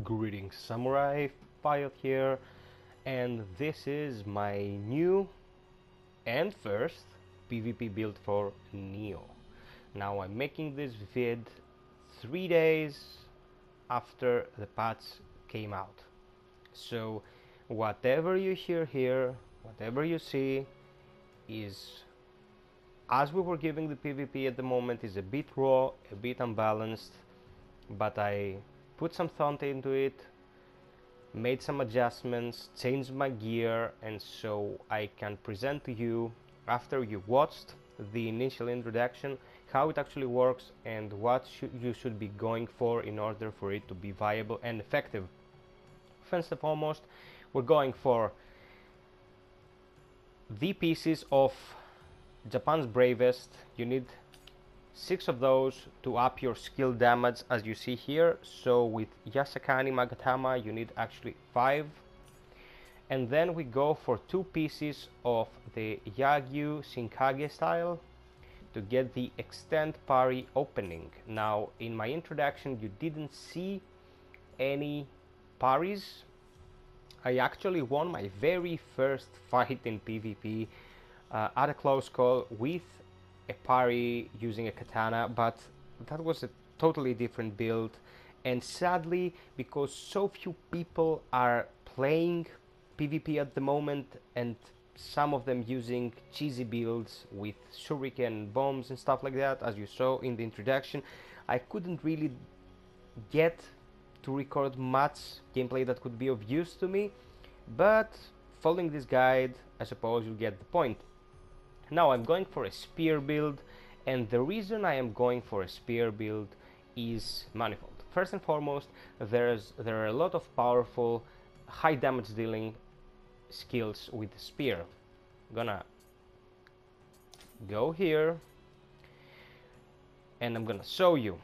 Greetings Samurai, FiOth here, and this is my new and first PvP build for Neo. Now I'm making this vid 3 days after the patch came out, so whatever you hear here, whatever you see is, as we were giving the PvP at the moment, is a bit raw, a bit unbalanced, but I put some thought into it, made some adjustments, changed my gear, and so I can present to you, after you watched the initial introduction, how it actually works and what you should be going for in order for it to be viable and effective. First and foremost, we're going for the pieces of Japan's bravest. You need 6 of those to up your skill damage, as you see here. So with Yasakani Magatama you need actually 5. And then we go for 2 pieces of the Yagyu Shinkage style to get the extend parry opening. Now in my introduction you didn't see any parries. I actually won my very first fight in PvP at a close call with a parry using a katana, but that was a totally different build, and sadly, because so few people are playing PvP at the moment, and some of them using cheesy builds with shuriken bombs and stuff like that, as you saw in the introduction, I couldn't really get to record much gameplay that could be of use to me, but following this guide, I suppose you'll get the point. Now I'm going for a spear build, and the reason I am going for a spear build is manifold. First and foremost, there are a lot of powerful high damage dealing skills with the spear. I'm gonna go here and I'm gonna show you.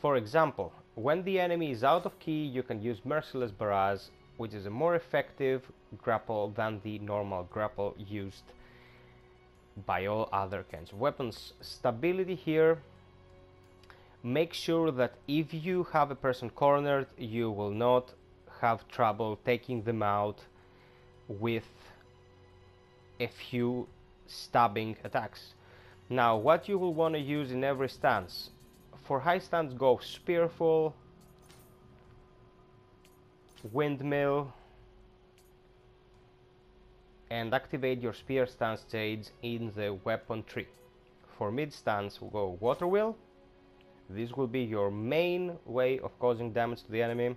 For example, when the enemy is out of key, you can use Merciless Barrage, which is a more effective grapple than the normal grapple used by all other kinds of weapons. Stability here. Make sure that if you have a person cornered, you will not have trouble taking them out with a few stabbing attacks. Now, what you will want to use in every stance. For high stance, go Spearful, Windmill, and activate your spear stance shades in the weapon tree. For mid stance, we'll go Water Wheel. This will be your main way of causing damage to the enemy.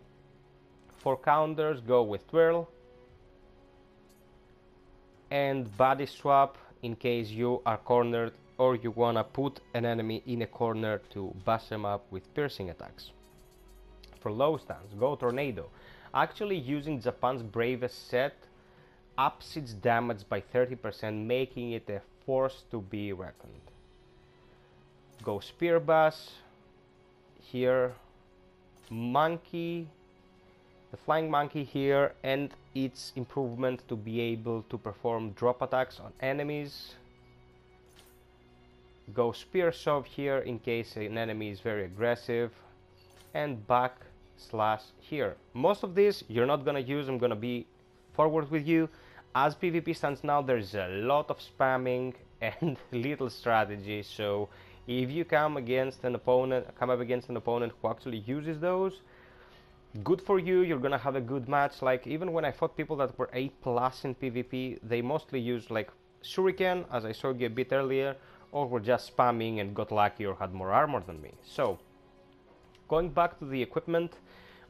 For counters, go with Twirl and Body Swap in case you are cornered or you wanna put an enemy in a corner to bust them up with piercing attacks. For low stance, go Tornado. Actually, using Japan's bravest set ups its damage by 30%, making it a force to be reckoned. Go Spear Bass. Here, Monkey, the Flying Monkey here, and its improvement to be able to perform drop attacks on enemies. Go Spear Shove here in case an enemy is very aggressive, and back slash here. Most of this you're not gonna use. I'm gonna be forward with you. As PvP stands now, there's a lot of spamming and little strategy, so if you come up against an opponent who actually uses those, good for you, you're gonna have a good match. Like, even when I fought people that were A+ in PvP, they mostly used like Shuriken, as I showed you a bit earlier, or were just spamming and got lucky or had more armor than me. So, going back to the equipment,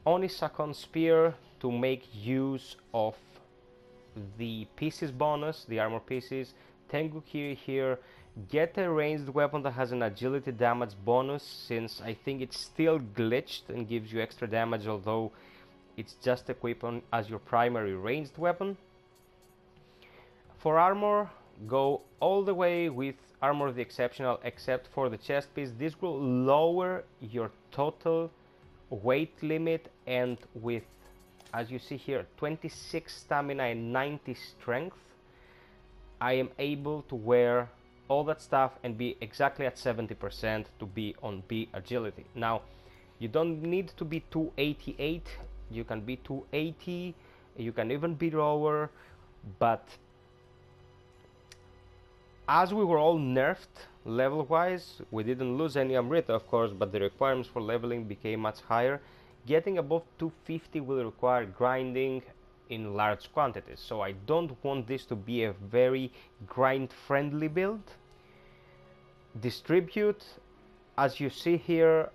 Onisakon Spear to make use of the pieces bonus, the armor pieces. Tengu here, get a ranged weapon that has an agility damage bonus, since I think it's still glitched and gives you extra damage, although it's just equipped on as your primary ranged weapon. For armor, go all the way with Armor of the Exceptional, except for the chest piece. This will lower your total weight limit, and with, as you see here, 26 stamina and 90 strength, I am able to wear all that stuff and be exactly at 70% to be on B agility. Now, you don't need to be 288, you can be 280, you can even be lower, but as we were all nerfed level wise, we didn't lose any Amrita of course, but the requirements for leveling became much higher. Getting above 250 will require grinding in large quantities, so I don't want this to be a very grind friendly build. Distribute, as you see here,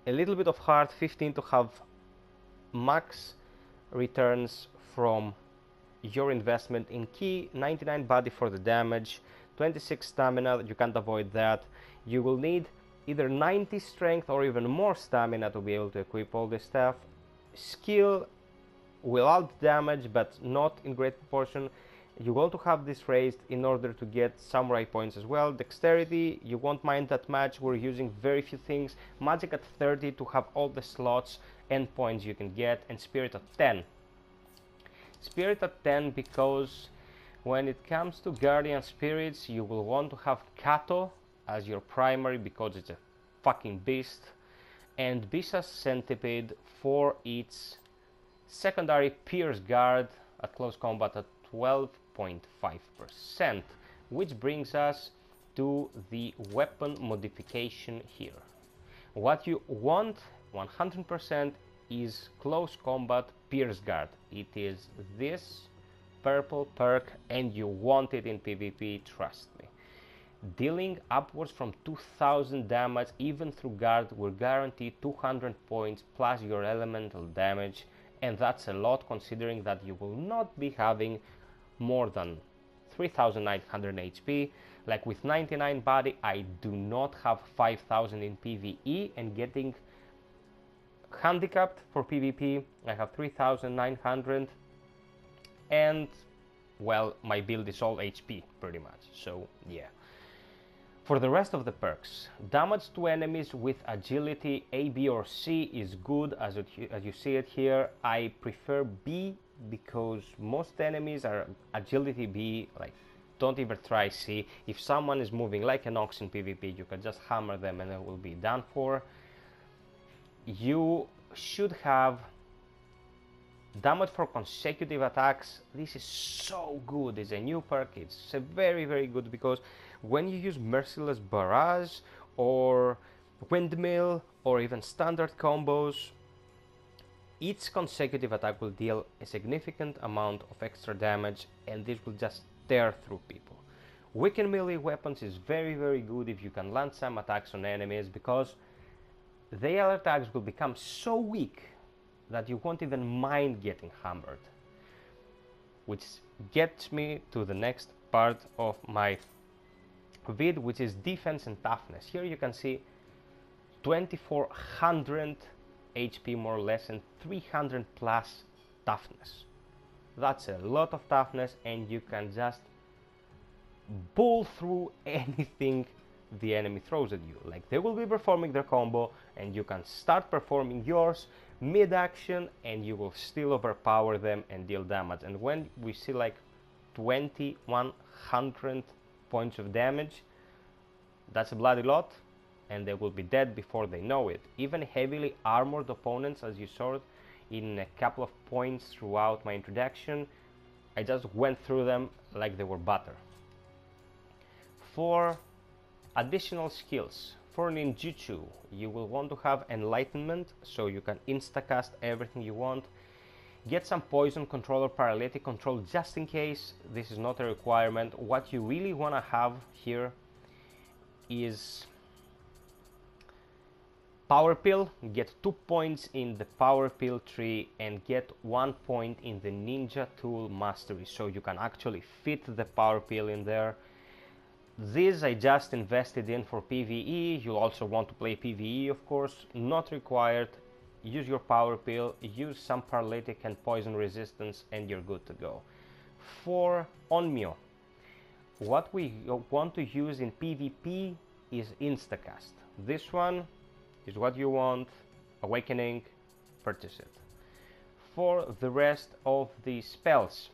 a little bit of heart, 15 to have max returns from your investment in key, 99 body for the damage, 26 stamina, you can't avoid that. You will need either 90 strength or even more stamina to be able to equip all this stuff. Skill will add damage, but not in great proportion. You want to have this raised in order to get samurai points as well. Dexterity, you won't mind that much. We're using very few things. Magic at 30 to have all the slots and points you can get, and spirit at 10. Spirit at 10 because when it comes to guardian spirits, you will want to have Kato as your primary because it's a fucking beast, and Bisha's Centipede for its secondary Pierce Guard at close combat at 12.5%, which brings us to the weapon modification here. What you want 100% is close combat Pierce Guard. It is this purple perk, and you want it in PvP, trust me. Dealing upwards from 2000 damage even through guard will guarantee 200 points plus your elemental damage, and that's a lot considering that you will not be having more than 3900 HP. Like with 99 body, I do not have 5000 in PvE, and getting handicapped for PvP, I have 3900, and well, my build is all HP pretty much, so yeah. For the rest of the perks, damage to enemies with agility A, B or C is good as you see it here. I prefer B because most enemies are agility B, like don't even try C. If someone is moving like an ox in PvP, you can just hammer them and it will be done for. You should have damage for consecutive attacks. This is so good. It's a new perk. It's a very, very good because when you use Merciless Barrage or Windmill or even standard combos, each consecutive attack will deal a significant amount of extra damage, and this will just tear through people. Weaken melee weapons is very, very good if you can land some attacks on enemies, because their attacks will become so weak that you won't even mind getting hammered. Which gets me to the next part of my vid, which is defense and toughness. Here you can see 2400 HP more or less and 300 plus toughness. That's a lot of toughness, and you can just bull through anything the enemy throws at you. Like, they will be performing their combo and you can start performing yours mid-action, and you will still overpower them and deal damage. And when we see like 2100 points of damage, that's a bloody lot, and they will be dead before they know it. Even heavily armored opponents, as you saw in a couple of points throughout my introduction, I just went through them like they were butter. For additional skills, for Ninjutsu, you will want to have Enlightenment, so you can instacast everything you want. Get some Poison Control or Paralytic Control just in case. This is not a requirement. What you really want to have here is Power Pill. Get 2 points in the Power Pill tree and get 1 point in the Ninja Tool Mastery, so you can actually fit the Power Pill in there. This I just invested in for PvE. You'll also want to play PvE, of course, not required. Use your Power Pill, use some Paralytic and Poison Resistance, and you're good to go. For Onmyo, what we want to use in PvP is Instacast. This one is what you want. Awakening, purchase it. For the rest of the spells,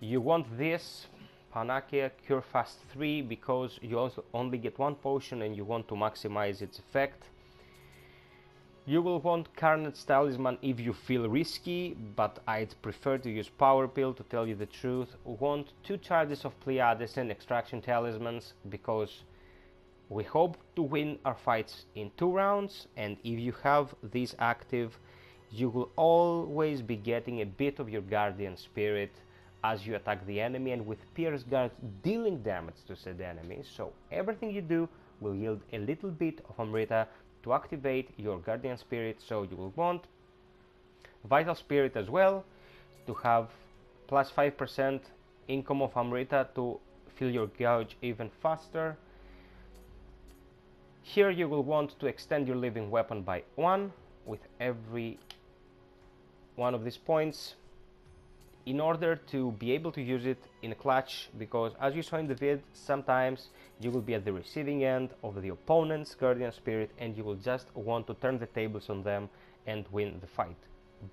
you want this Panakia Cure Fast 3 because you also only get 1 potion and you want to maximize its effect. You will want Carnage Talisman if you feel risky, but I'd prefer to use Power Pill, to tell you the truth. Want 2 charges of Pleiades and Extraction Talismans because we hope to win our fights in 2 rounds, and if you have these active, you will always be getting a bit of your Guardian Spirit as you attack the enemy, and with Pierce Guard dealing damage to said enemy, so everything you do will yield a little bit of Amrita to activate your Guardian Spirit. So you will want Vital Spirit as well to have plus 5% income of Amrita to fill your gauge even faster. Here you will want to extend your living weapon by 1 with every one of these points. in order to be able to use it in a clutch, because as you saw in the vid, sometimes you will be at the receiving end of the opponent's Guardian Spirit and you will just want to turn the tables on them and win the fight.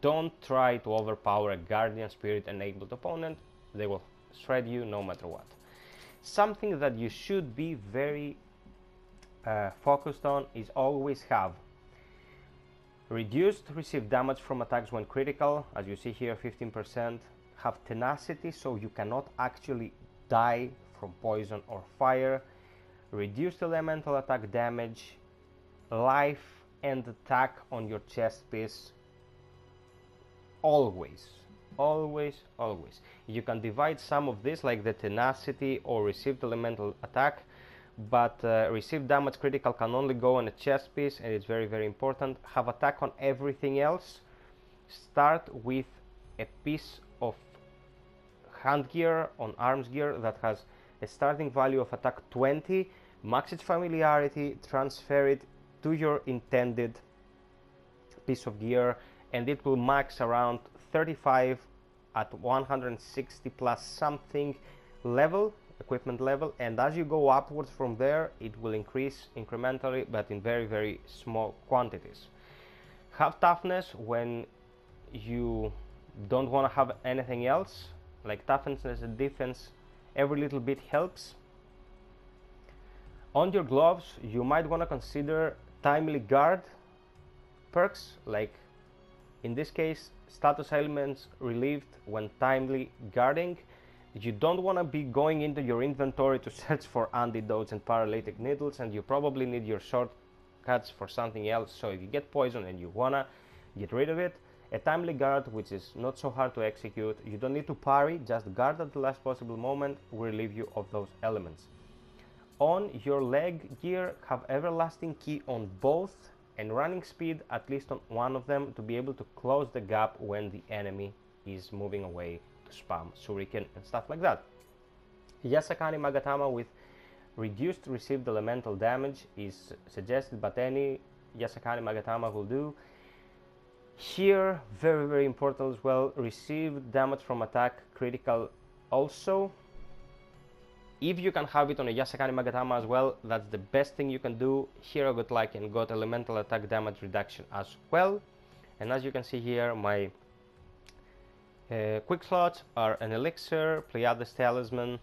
Don't try to overpower a Guardian Spirit enabled opponent, they will shred you no matter what. Something that you should be very focused on is always have reduced received damage from attacks when critical, as you see here 15%, have tenacity so you cannot actually die from poison or fire, reduced elemental attack damage, life and attack on your chest piece. Always. You can divide some of this like the tenacity or received elemental attack, but received damage critical can only go on a chest piece, and it's very important. Have attack on everything else. Start with a piece of hand gear on arms gear that has a starting value of attack 20, max its familiarity, transfer it to your intended piece of gear, and it will max around 35 at 160 plus something level, equipment level, and as you go upwards from there it will increase incrementally but in very small quantities. Have toughness when you don't want to have anything else, like toughness as a defense, every little bit helps. On your gloves you might want to consider timely guard perks, like in this case status elements relieved when timely guarding. You don't want to be going into your inventory to search for antidotes and paralytic needles, and you probably need your shortcuts for something else. So if you get poison and you want to get rid of it, a timely guard, which is not so hard to execute, you don't need to parry, just guard at the last possible moment, will relieve you of those elements. On your leg gear, have everlasting key on both and running speed at least on one of them to be able to close the gap when the enemy is moving away to spam shuriken and stuff like that. Yasakani Magatama with reduced received elemental damage is suggested, but any Yasakani Magatama will do. Here, very important as well, received damage from attack critical also. If you can have it on a Yasakani Magatama as well, that's the best thing you can do. Here I got like and got elemental attack damage reduction as well. And as you can see here, my quick slots are an elixir, Pleiades talisman,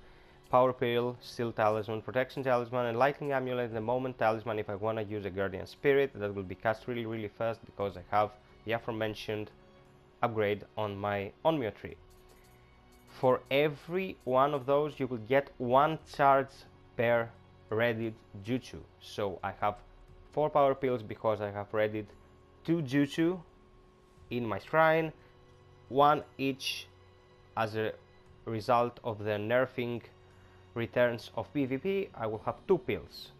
power pill, steel talisman, protection talisman, and lightning amulet in the moment talisman if I want to use a guardian spirit. That will be cast really fast because I have the aforementioned upgrade on my Onmyo tree. For every one of those you will get one charge per readied jutsu. So I have 4 power pills because I have readied 2 jutsu in my shrine, 1 each as a result of the nerfing returns of PvP. I will have 2 pills.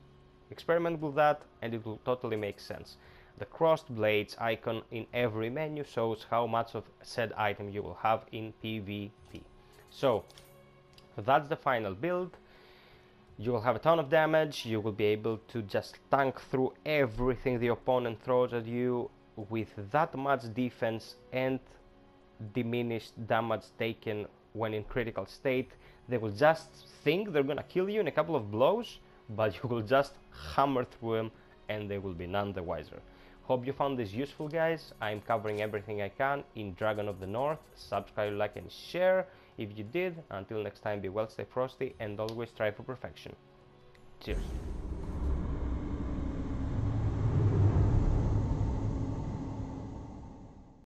Experiment with that and it will totally make sense. The crossed blades icon in every menu shows how much of said item you will have in PvP. So that's the final build. You will have a ton of damage, you will be able to just tank through everything the opponent throws at you with that much defense and diminished damage taken when in critical state. They will just think they're gonna kill you in a couple of blows, but you will just hammer through them and they will be none the wiser. Hope you found this useful, guys. I'm covering everything I can in Dragon of the North. Subscribe, like and share if you did. Until next time, be well, stay frosty, and always strive for perfection. Cheers.